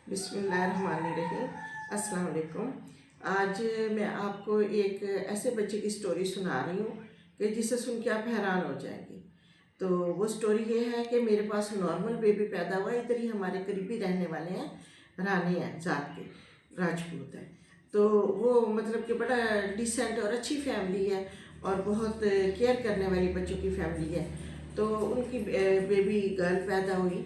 बिस्मिल्लाहिर्रहमानिर्रहीम। अस्सलाम वालेकुम। आज मैं आपको एक ऐसे बच्चे की स्टोरी सुना रही हूँ कि जिसे सुन के आप हैरान हो जाएंगे। तो वो स्टोरी ये है कि मेरे पास नॉर्मल बेबी पैदा हुआ। इधर ही हमारे करीबी रहने वाले हैं, रानी हैं जात के, राजपूत हैं। तो वो मतलब कि बड़ा डिसेंट और अच्छी फैमिली है और बहुत केयर करने वाली बच्चों की फैमिली है। तो उनकी बेबी गर्ल पैदा हुई,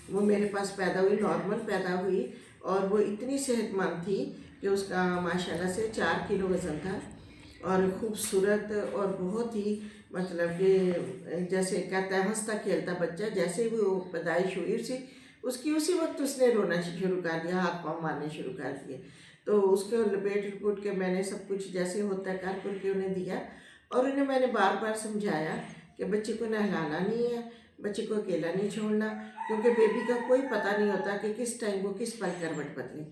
वो मेरे पास पैदा हुई, नॉर्मल पैदा हुई। और वो इतनी सेहतमंद थी कि उसका माशाल्लाह से 4 किलो वज़न था और खूबसूरत और बहुत ही मतलब कि जैसे कहता है हंसता खेलता बच्चा। जैसे ही वो पैदाइश हुई उसी वक्त उसने रोना शुरू कर दिया, हाथ पाँव मारने शुरू कर दिए। तो उसको लपेट लपेट के मैंने सब कुछ जैसे होता है कर के उन्हें दिया। और उन्हें मैंने बार बार समझाया कि बच्चे को नहलाना नहीं है, बच्चे को अकेला नहीं छोड़ना, क्योंकि बेबी का कोई पता नहीं होता कि किस टाइम वो किस पल करवट बदले।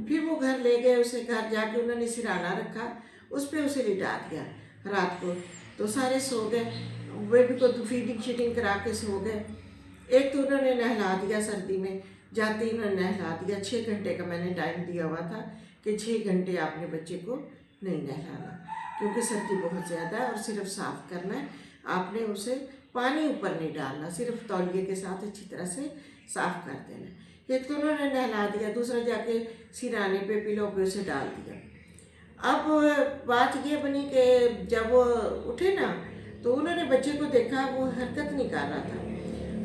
फिर वो घर ले गए, उसे घर जाके उन्होंने सिराना रखा, उस पर उसे लिटा दिया रात को। तो सारे सो गए, बेबी को फीडिंग शीडिंग करा के सो गए। एक तो उन्होंने नहला दिया सर्दी में, जाते ही उन्होंने नहला दिया। 6 घंटे का मैंने टाइम दिया हुआ था कि 6 घंटे आपने बच्चे को नहीं नहलाना, क्योंकि सर्दी बहुत ज़्यादा है और सिर्फ साफ़ करना है। आपने उसे पानी ऊपर नहीं डालना, सिर्फ तौलिए के साथ अच्छी तरह से साफ़ कर देना। एक तो उन्होंने नहला दिया, दूसरा जाके सिराने पे पिलो पे उसे डाल दिया। अब बात ये बनी कि जब वो उठे ना, तो उन्होंने बच्चे को देखा, वो हरकत नहीं कर रहा था।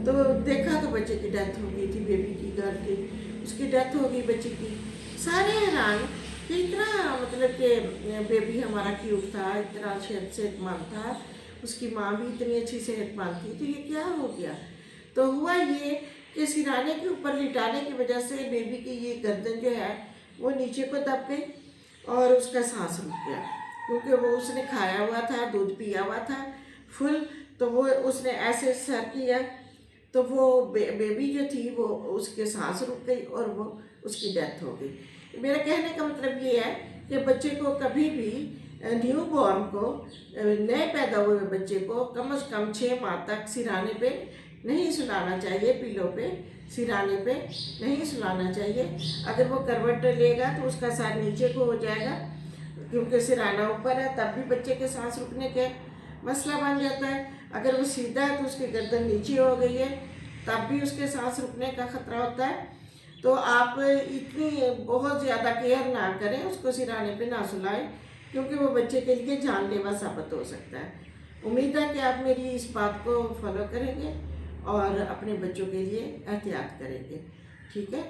तो देखा तो बच्चे की डेथ हो गई थी, बेबी की गर्ल की, उसकी डेथ हो गई बच्चे की। सारे हैरान कि इतना मतलब कि बेबी हमारा क्यूट था, इतना सेहतमंद था, उसकी माँ भी इतनी अच्छी सेहतमंद थी, तो ये क्या हो गया। तो हुआ ये कि सिराने के ऊपर लिटाने की वजह से बेबी की ये गर्दन जो है वो नीचे को दब गई और उसका सांस रुक गया, क्योंकि वो उसने खाया हुआ था, दूध पिया हुआ था फुल। तो वो उसने ऐसे सर किया तो वो बेबी जो थी वो उसके सांस रुक गई और वो उसकी डेथ हो गई। मेरा कहने का मतलब ये है कि बच्चे को कभी भी, न्यू बॉर्न को, नए पैदा हुए बच्चे को कम से कम 6 माह तक सिराने पे नहीं सुलाना चाहिए, पिलो पे सिराने पे नहीं सुलाना चाहिए। अगर वो करवट लेगा तो उसका सर नीचे को हो जाएगा, क्योंकि सिराना ऊपर है, तब भी बच्चे के सांस रुकने के मसला बन जाता है। अगर वो सीधा है तो उसकी गर्दन नीचे हो गई है, तब भी उसके सांस रुकने का खतरा होता है। तो आप इतनी बहुत ज़्यादा केयर ना करें, उसको सिराने पे ना सुलाएं, क्योंकि वो बच्चे के लिए जानलेवा साबित हो सकता है। उम्मीद है कि आप मेरी इस बात को फॉलो करेंगे और अपने बच्चों के लिए एहतियात करेंगे। ठीक है।